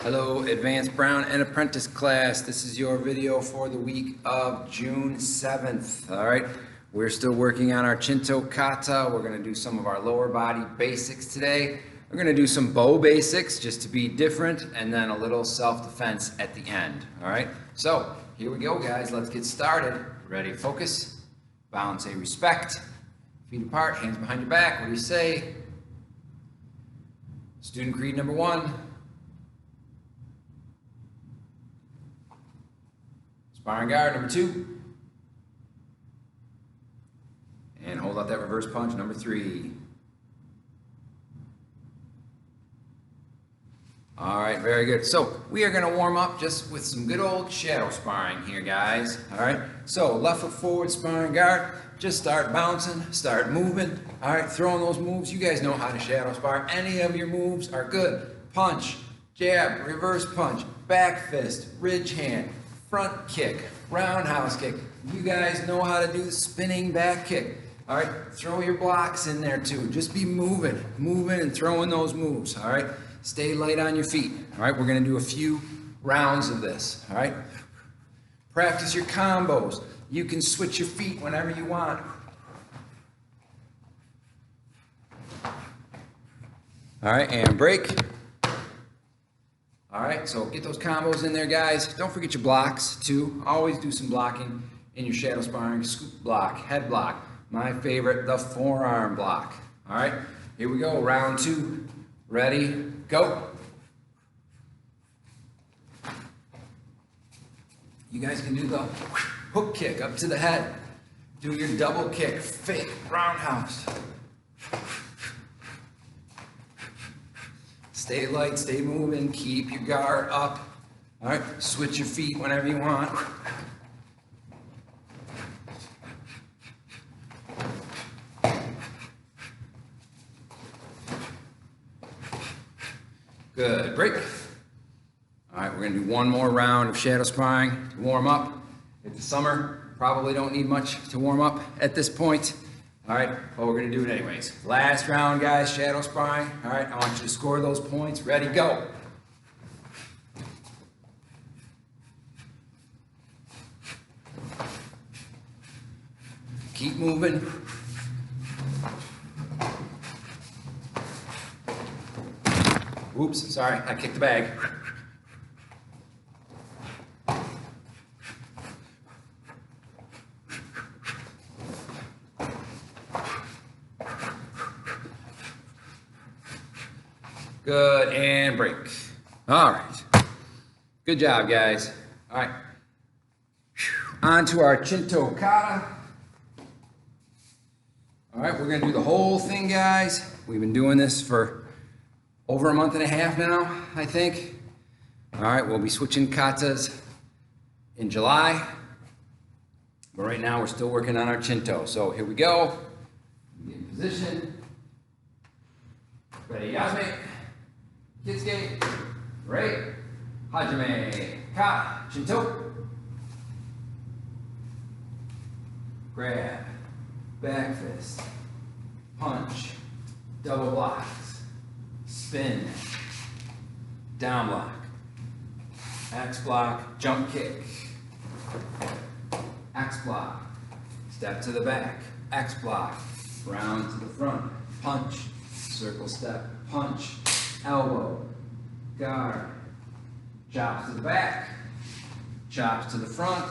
Hello, Advanced Brown and Apprentice class. This is your video for the week of June 7th. All right, we're still working on our Chinto Kata. We're going to do some of our lower body basics today. We're going to do some bow basics just to be different, and then a little self-defense at the end. All right, so here we go, guys. Let's get started. Ready, focus. Balance, say respect. Feet apart, hands behind your back. What do you say? Student creed number 1. Sparring guard, number 2. And hold out that reverse punch, number 3. All right, very good. So we are going to warm up just with some good old shadow sparring here, guys. All right, so left foot forward, sparring guard. Just start bouncing, start moving. All right, throwing those moves. You guys know how to shadow spar. Any of your moves are good. Punch, jab, reverse punch, back fist, ridge hand, front kick, roundhouse kick. You guys know how to do the spinning back kick. All right, throw your blocks in there too. Just be moving and throwing those moves. All right, stay light on your feet. All right, we're gonna do a few rounds of this. All right, practice your combos. You can switch your feet whenever you want. All right, and break. All right, so get those combos in there, guys. Don't forget your blocks, too. Always do some blocking in your shadow sparring. Scoop block, head block. My favorite, the forearm block. All right, here we go. Round 2. Ready, go. You guys can do the hook kick up to the head. Do your double kick, fake roundhouse. Stay light, stay moving, keep your guard up. All right, switch your feet whenever you want. Good, break. All right, we're gonna do one more round of shadow sparring to warm up. It's summer, probably don't need much to warm up at this point. All right, but we're gonna do it anyways. Last round, guys, shadow sparring. All right, I want you to score those points. Ready, go. Keep moving. Oops, sorry, I kicked the bag. Good, and break. All right. Good job, guys. All right. On to our Chinto Kata. All right, we're going to do the whole thing, guys. We've been doing this for over a month and a half now, I think. All right, we'll be switching katas in July. But right now, we're still working on our Chinto. So here we go. Get in position. Ready, Yasme. Kitsuke, right, Hajime, Ka, Chinto. Grab, back fist, punch, double blocks, spin, down block, X block, jump kick, X block, step to the back, X block, round to the front, punch, circle step, punch, elbow, guard, chops to the back, chops to the front,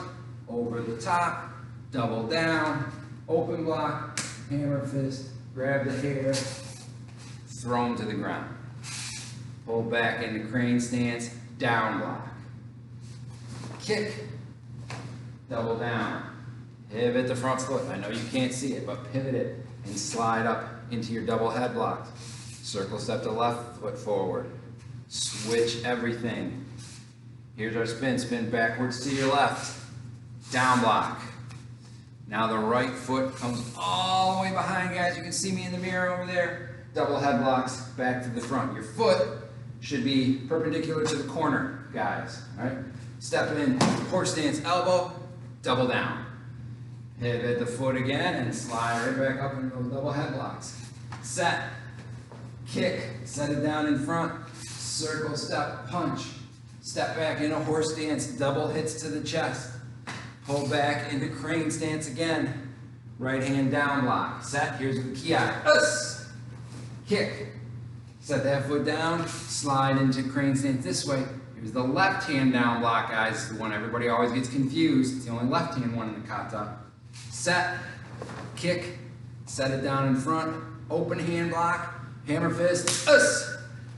over the top, double down, open block, hammer fist, grab the hair, throw them to the ground. Pull back into crane stance, down block. Kick, double down. Pivot the front foot. I know you can't see it, but pivot it and slide up into your double head block. Circle step to left foot forward. Switch everything. Here's our spin. Spin backwards to your left. Down block. Now the right foot comes all the way behind, guys. You can see me in the mirror over there. Double head blocks back to the front. Your foot should be perpendicular to the corner, guys. All right? Step in, horse stance, elbow, double down. Pivot the foot again and slide right back up into those double head blocks. Set. Kick, set it down in front, circle step, punch, Step back in a horse stance, double hits to the chest. Pull back into crane stance again. Right hand down block. Set, here's the ki. Kick. Set that foot down, slide into crane stance this way. Here's the left hand down block, guys. The one everybody always gets confused. It's the only left hand one in the kata. Set, kick, set it down in front, open hand block, hammer fist,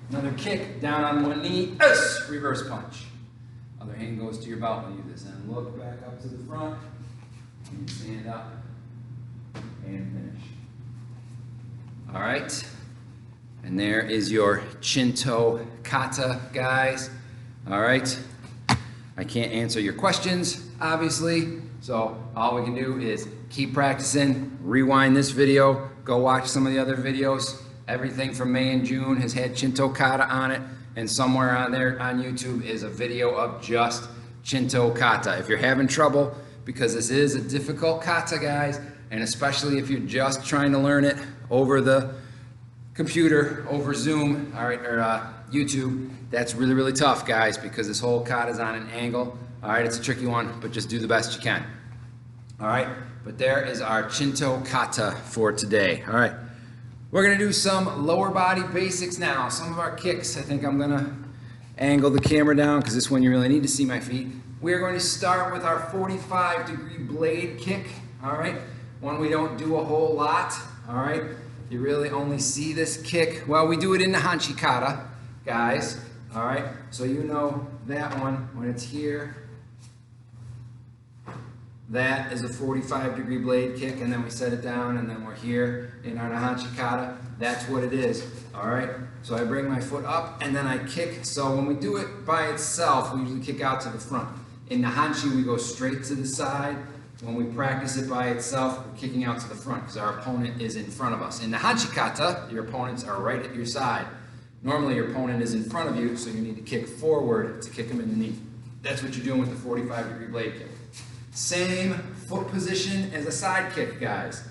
another kick, down on one knee, reverse punch. Other hand goes to your belt when you do this, and look back up to the front, and stand up, and finish. All right, and there is your Shinto kata, guys. All right, I can't answer your questions, obviously, so all we can do is keep practicing, rewind this video, go watch some of the other videos. Everything from May and June has had Shinto kata on it, and somewhere on there on YouTube is a video of just Shinto kata. If you're having trouble, because this is a difficult kata, guys, and especially if you're just trying to learn it over the computer, over Zoom, all right, or YouTube, that's really, really tough, guys, because this whole kata is on an angle. All right, it's a tricky one, but just do the best you can. All right, but there is our Shinto kata for today. All right, we're gonna do some lower body basics now. Some of our kicks, I think I'm gonna angle the camera down because this one you really need to see my feet. We're going to start with our 45-degree blade kick. All right, one we don't do a whole lot. All right, you really only see this kick. Well, we do it in the hanchi kata, guys. All right, so you know that one when it's here. That is a 45-degree blade kick, and then we set it down, and then we're here in our hanchi kata. That's what it is. All right, so I bring my foot up, and then I kick. So when we do it by itself, we usually kick out to the front. In the hanchi, we go straight to the side. When we practice it by itself, we're kicking out to the front because our opponent is in front of us. In the hanchi kata, your opponents are right at your side. Normally, your opponent is in front of you, so you need to kick forward to kick them in the knee. That's what you're doing with the 45-degree blade kick. Same foot position as a side kick, guys.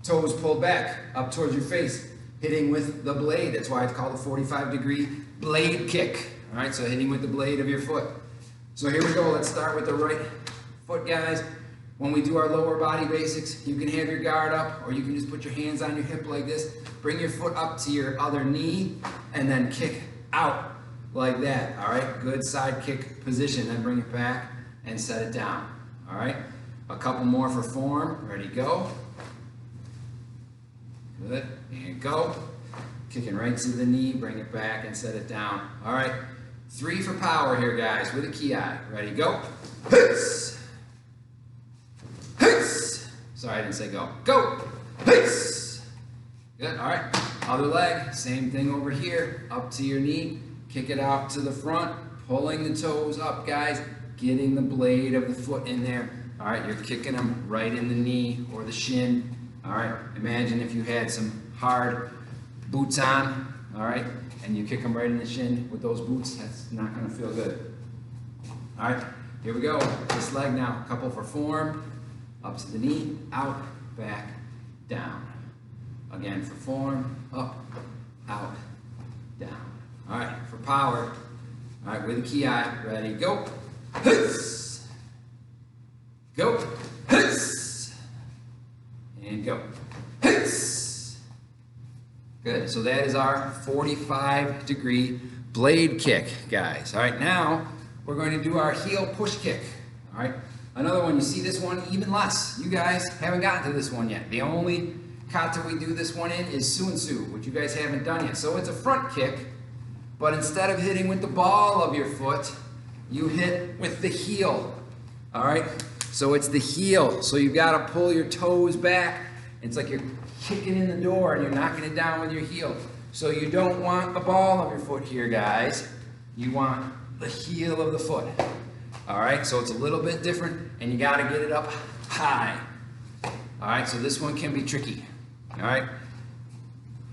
Toes pulled back, up towards your face, hitting with the blade. That's why it's called a 45-degree blade kick. All right, so hitting with the blade of your foot. So here we go. Let's start with the right foot, guys. When we do our lower body basics, you can have your guard up, or you can just put your hands on your hip like this. Bring your foot up to your other knee, and then kick out like that. All right, good side kick position. Then bring it back and set it down. All right, a couple more for form. Ready, go. Good, and go. Kicking right to the knee, bring it back and set it down. All right, 3 for power here, guys, with a ki. Ready, go. Hits. Hits. Sorry, I didn't say go. Go. Hits. Good, all right. Other leg, same thing over here. Up to your knee, kick it out to the front, pulling the toes up, guys. Getting the blade of the foot in there. All right, you're kicking them right in the knee or the shin. All right, imagine if you had some hard boots on, all right, and you kick them right in the shin with those boots. That's not gonna feel good. All right, here we go. This leg now, a couple for form. Up to the knee, out, back, down. Again for form, up, out, down. All right, for power. All right, with a ki, ready, go. Hiss. Go. Hiss. And go. Hiss. Good. So that is our 45-degree blade kick, guys. All right, now we're going to do our heel push kick. All right, another one. You see this one even less. You guys haven't gotten to this one yet. The only kata we do this one in is suinsu, which you guys haven't done yet. So it's a front kick, but instead of hitting with the ball of your foot, you hit with the heel, all right? So it's the heel. So you've got to pull your toes back. It's like you're kicking in the door and you're knocking it down with your heel. So you don't want the ball of your foot here, guys. You want the heel of the foot, all right? So it's a little bit different, and you got to get it up high. All right, so this one can be tricky, all right?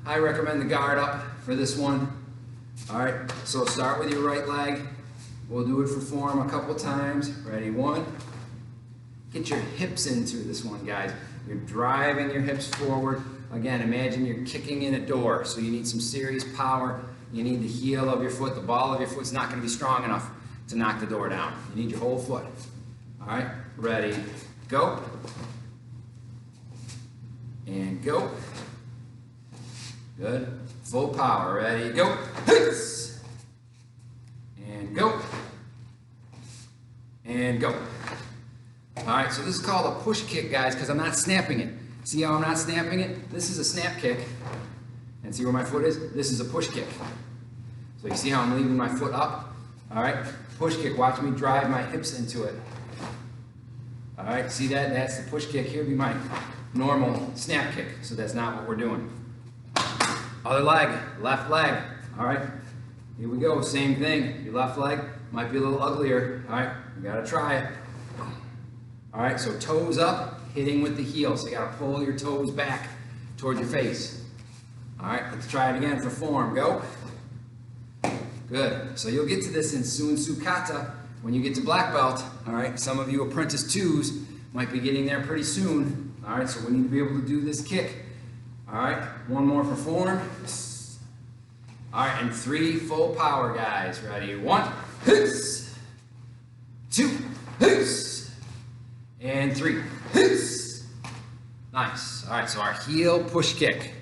I recommend the guard up for this one. All right, so start with your right leg. We'll do it for form a couple times. Ready, 1. Get your hips into this one, guys. You're driving your hips forward. Again, imagine you're kicking in a door, so you need some serious power. You need the heel of your foot. The ball of your foot's not going to be strong enough. to knock the door down. You need your whole foot. All right, ready, go. And go. Good. Full power. Ready, go. And go. And go. All right, so this is called a push kick, guys, because I'm not snapping it. See how I'm not snapping it? This is a snap kick. And see where my foot is? This is a push kick. So you see how I'm leaving my foot up? All right, push kick. Watch me drive my hips into it. All right, see that? That's the push kick. Here would be my normal snap kick. So that's not what we're doing. Other leg, left leg. All right, here we go. Same thing. Your left leg might be a little uglier. All right, you gotta try it. All right, so toes up, hitting with the heel. So you gotta pull your toes back towards your face. All right, let's try it again for form. Go. Good. So you'll get to this in Sunsu Kata when you get to black belt. All right, some of you apprentice 2s might be getting there pretty soon. All right, so we need to be able to do this kick. All right, one more for form. All right, and 3 full power, guys. Ready? 1, 2, and 3. Nice. All right, so our heel push kick,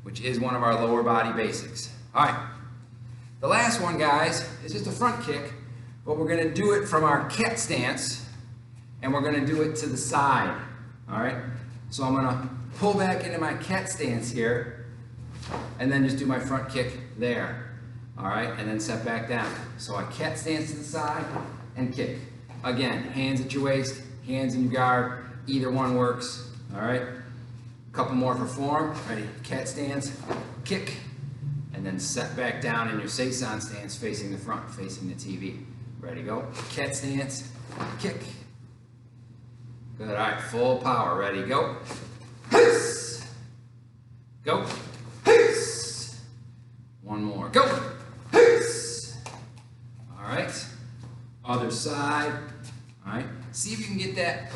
which is one of our lower body basics. All right, the last one, guys, is just a front kick, but we're gonna do it from our cat stance, and we're gonna do it to the side. All right, so I'm gonna pull back into my cat stance here, and then just do my front kick there. All right, and then set back down. So I cat stance to the side and kick. Again, hands at your waist, hands in your guard, either one works. All right, a couple more for form. Ready, cat stance, kick, and then set back down in your Seisan stance facing the front, facing the TV. Ready, go. Cat stance, kick. Good, all right, full power. Ready, go. Go. One more, go. All right, other side. All right, see if you can get that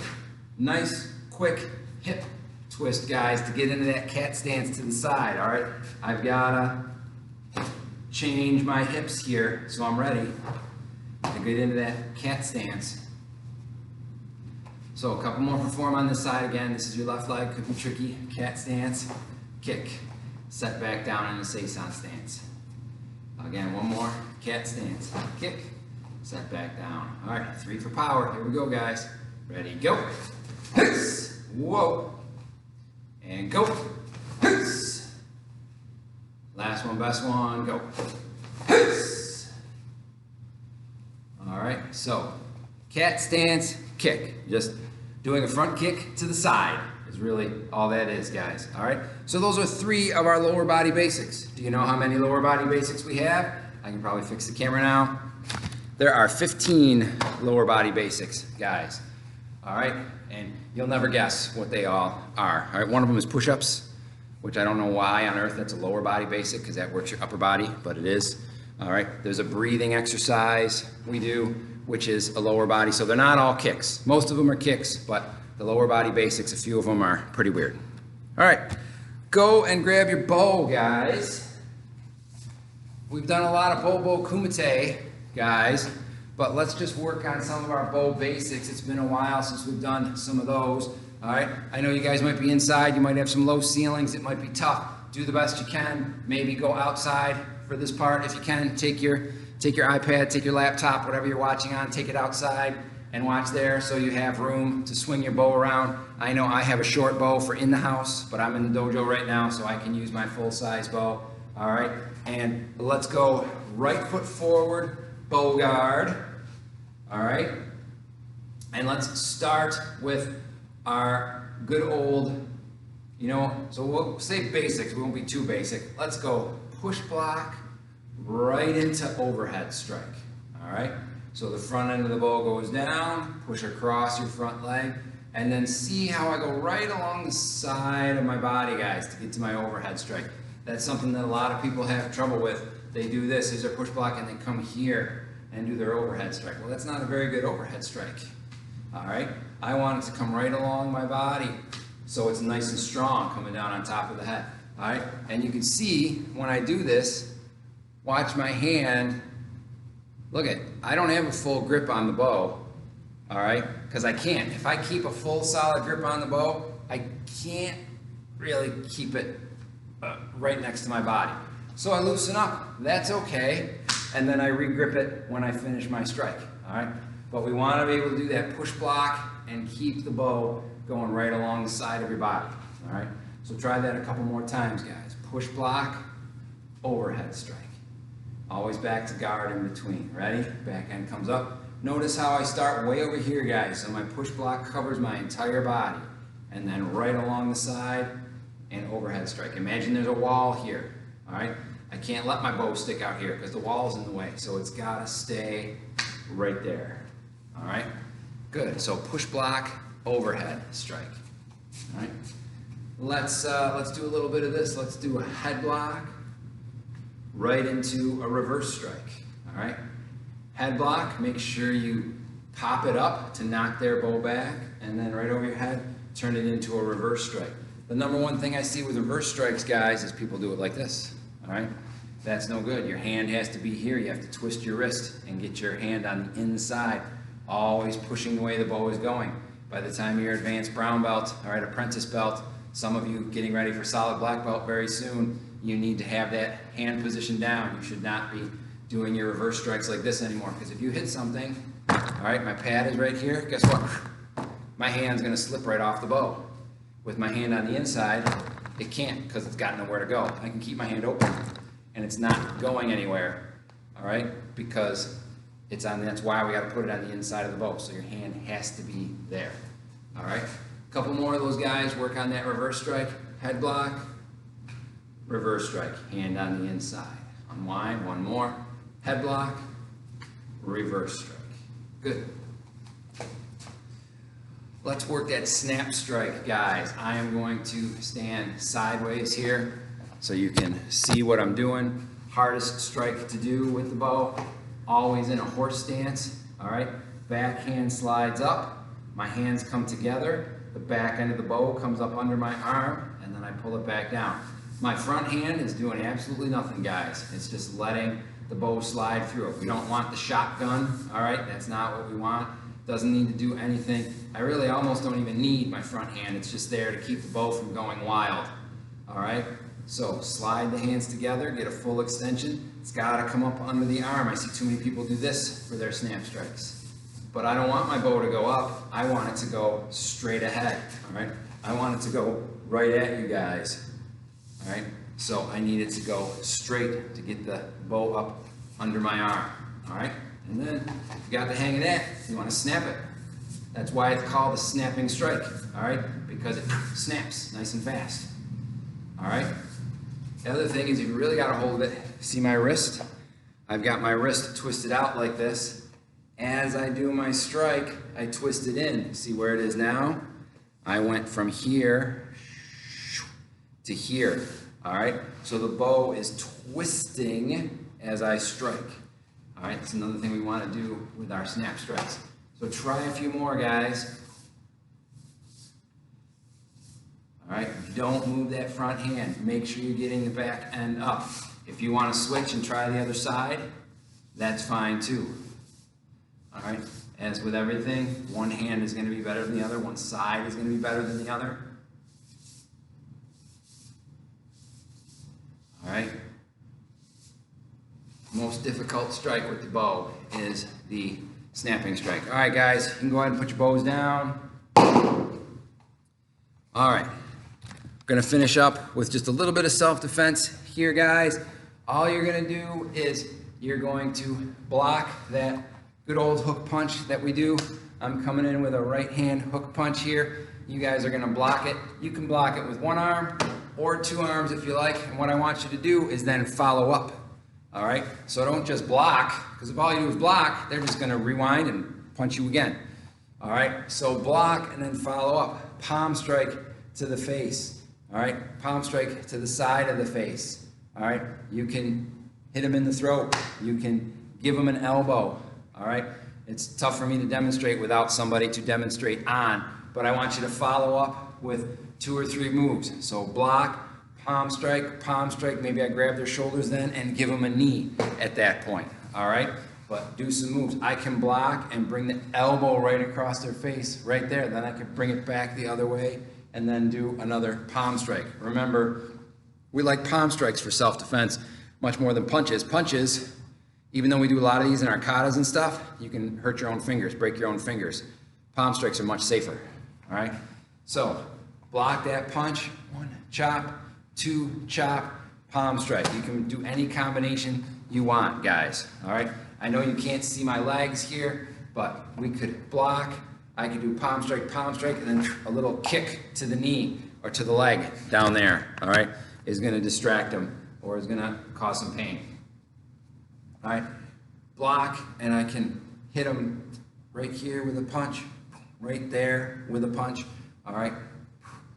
nice, quick hip twist, guys, to get into that cat stance to the side. All right, I've gotta change my hips here so I'm ready to get into that cat stance. So a couple more for form on this side. Again, this is your left leg, could be tricky. Cat stance, kick, set back down in the Seisan stance. Again, one more, cat stance, kick, set back down. All right, 3 for power. Here we go, guys. Ready, go. Whoa. And go. Last one, best one, go. All right, so cat stance, kick. Just doing a front kick to the side is really all that is, guys. All right, so those are 3 of our lower body basics. Do you know how many lower body basics we have? I can probably fix the camera now. There are 15 lower body basics, guys. All right, and you'll never guess what they all are. All right, one of them is push-ups, which I don't know why on earth that's a lower body basic, because that works your upper body, but it is. All right, there's a breathing exercise we do, which is a lower body. So they're not all kicks. Most of them are kicks, but the lower body basics, a few of them are pretty weird. All right, go and grab your bow, guys. We've done a lot of bow kumite, guys, but let's just work on some of our bow basics. It's been a while since we've done some of those. All right, I know you guys might be inside, you might have some low ceilings, it might be tough. Do the best you can, maybe go outside for this part if you can. Take your iPad, take your laptop, whatever you're watching on, take it outside and watch there so you have room to swing your bow around. I know I have a short bow for in the house, but I'm in the dojo right now so I can use my full-size bow. All right, and let's go right foot forward, bow guard. All right, and let's start with our good old, so we'll say basics, we won't be too basic. Let's go push block right into overhead strike. All right, so the front end of the bow goes down, push across your front leg, and then see how I go right along the side of my body, guys, to get to my overhead strike. That's something that a lot of people have trouble with. They do this as their push block and they come here and do their overhead strike. Well, that's not a very good overhead strike. All right, I want it to come right along my body so it's nice and strong coming down on top of the head. All right, and you can see when I do this, watch my hand Look at, I don't have a full grip on the bow, all right? Because I can't. If I keep a full solid grip on the bow, I can't really keep it right next to my body. So I loosen up, that's okay. And then I re-grip it when I finish my strike, all right? But we want to be able to do that push block and keep the bow going right along the side of your body, all right? So try that a couple more times, guys. Push block, overhead strike. Always back to guard in between. Ready? Back end comes up. Notice how I start way over here, guys. So my push block covers my entire body. And then right along the side and overhead strike. Imagine there's a wall here, all right? I can't let my bow stick out here because the wall's in the way. So it's gotta stay right there, all right? Good, so push block, overhead strike, all right? Let's do a little bit of this. Let's do a head block right into a reverse strike, all right? Head block, make sure you pop it up to knock their bow back, and then right over your head, turn it into a reverse strike. The number one thing I see with reverse strikes, guys, is people do it like this, all right? That's no good. Your hand has to be here. You have to twist your wrist and get your hand on the inside, always pushing the way the bow is going. By the time you're advanced brown belt, all right, apprentice belt, some of you getting ready for solid black belt very soon, you need to have that hand position down. You should not be doing your reverse strikes like this anymore, because if you hit something, all right, my pad is right here, guess what? My hand's gonna slip right off the bow. With my hand on the inside, it can't, because it's got nowhere to go. I can keep my hand open, and it's not going anywhere, all right? Because it's on, that's why we gotta put it on the inside of the bow, so your hand has to be there, all right? A couple more of those guys, work on that reverse strike, head block, reverse strike, hand on the inside. Unwind, one more, head block, reverse strike. Good. Let's work that snap strike, guys. I am going to stand sideways here so you can see what I'm doing. Hardest strike to do with the bow, always in a horse stance, all right? Back hand slides up, my hands come together, the back end of the bow comes up under my arm, and then I pull it back down. My front hand is doing absolutely nothing, guys. It's just letting the bow slide through it. We don't want the shotgun, all right? That's not what we want. Doesn't need to do anything. I really almost don't even need my front hand. It's just there to keep the bow from going wild, all right? So slide the hands together, get a full extension. It's gotta come up under the arm. I see too many people do this for their snap strikes. But I don't want my bow to go up. I want it to go straight ahead, all right? I want it to go right at you guys. All right, so I need it to go straight to get the bow up under my arm, all right? And then, if you got the hang of that, you want to snap it. That's why it's called a snapping strike, all right? Because it snaps nice and fast, all right? The other thing is you really got to hold it. See my wrist? I've got my wrist twisted out like this. As I do my strike, I twist it in. See where it is now? I went from here to here, all right? So the bow is twisting as I strike, all right? That's another thing we want to do with our snap strikes. So try a few more, guys. All right, don't move that front hand. Make sure you're getting the back end up. If you want to switch and try the other side, that's fine too, all right? As with everything, one hand is going to be better than the other, one side is going to be better than the other. All right. Most difficult strike with the bow is the snapping strike. All right, guys, you can go ahead and put your bows down. All right. We're going to finish up with just a little bit of self-defense here, guys. All you're going to do is you're going to block that good old hook punch that we do. I'm coming in with a right hand hook punch here. You guys are going to block it. You can block it with one arm or two arms if you like, and what I want you to do is then follow up, all right? So don't just block, because if all you do is block, they're just gonna rewind and punch you again, all right? So block and then follow up. Palm strike to the face, all right? Palm strike to the side of the face, all right? You can hit them in the throat. You can give them an elbow, all right? It's tough for me to demonstrate without somebody to demonstrate on, but I want you to follow up with 2 or 3 moves. So block, palm strike, maybe I grab their shoulders then and give them a knee at that point, all right? but do some moves. I can block and bring the elbow right across their face, right there. Then I can bring it back the other way and then do another palm strike. Remember, we like palm strikes for self-defense much more than punches. Punches, even though we do a lot of these in our katas and stuff, you can hurt your own fingers, break your own fingers. Palm strikes are much safer, all right? So, block that punch, 1, chop, 2, chop, palm strike. You can do any combination you want, guys, all right? I know you can't see my legs here, but we could block, I could do palm strike, and then a little kick to the knee or to the leg down there, all right, is gonna distract them or is gonna cause some pain. All right, block, and I can hit them right here with a punch, right there with a punch, all right,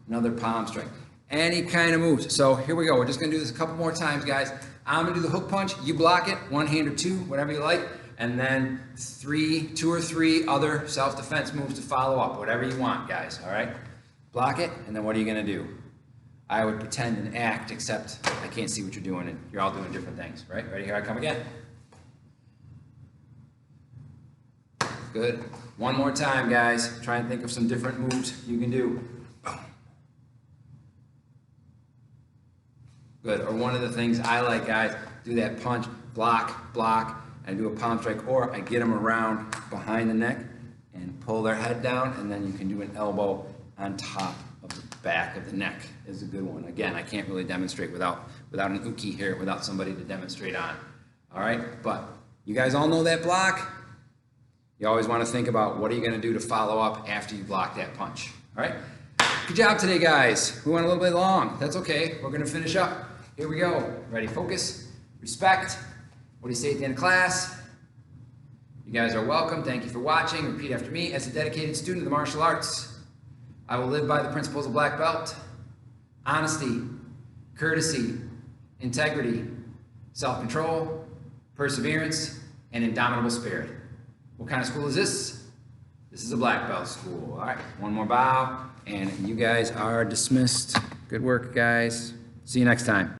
another palm strike. Any kind of moves. So here we go, we're just gonna do this a couple more times, guys. I'm gonna do the hook punch, you block it, one hand or two, whatever you like, and then 2 or 3 other self-defense moves to follow up, whatever you want, guys, all right? Block it, and then what are you gonna do? I would pretend and act, except I can't see what you're doing, and you're all doing different things, right? Ready, here I come again. Good. One more time, guys. Try and think of some different moves you can do. Boom. Good. Or one of the things I like, guys, do that punch, block, and do a palm strike, or I get them around behind the neck and pull their head down, and then you can do an elbow on top of the back of the neck is a good one. Again, I can't really demonstrate without an uke here, without somebody to demonstrate on. All right, but you guys all know that block. You always want to think about what are you going to do to follow up after you block that punch. All right, good job today, guys. We went a little bit long. That's okay. We're going to finish up. Here we go. Ready, focus, respect. What do you say at the end of class? You guys are welcome. Thank you for watching. Repeat after me. As a dedicated student of the martial arts, I will live by the principles of black belt: honesty, courtesy, integrity, self-control, perseverance, and indomitable spirit. What kind of school is this? This is a black belt school. All right, one more bow, and you guys are dismissed. Good work, guys. See you next time.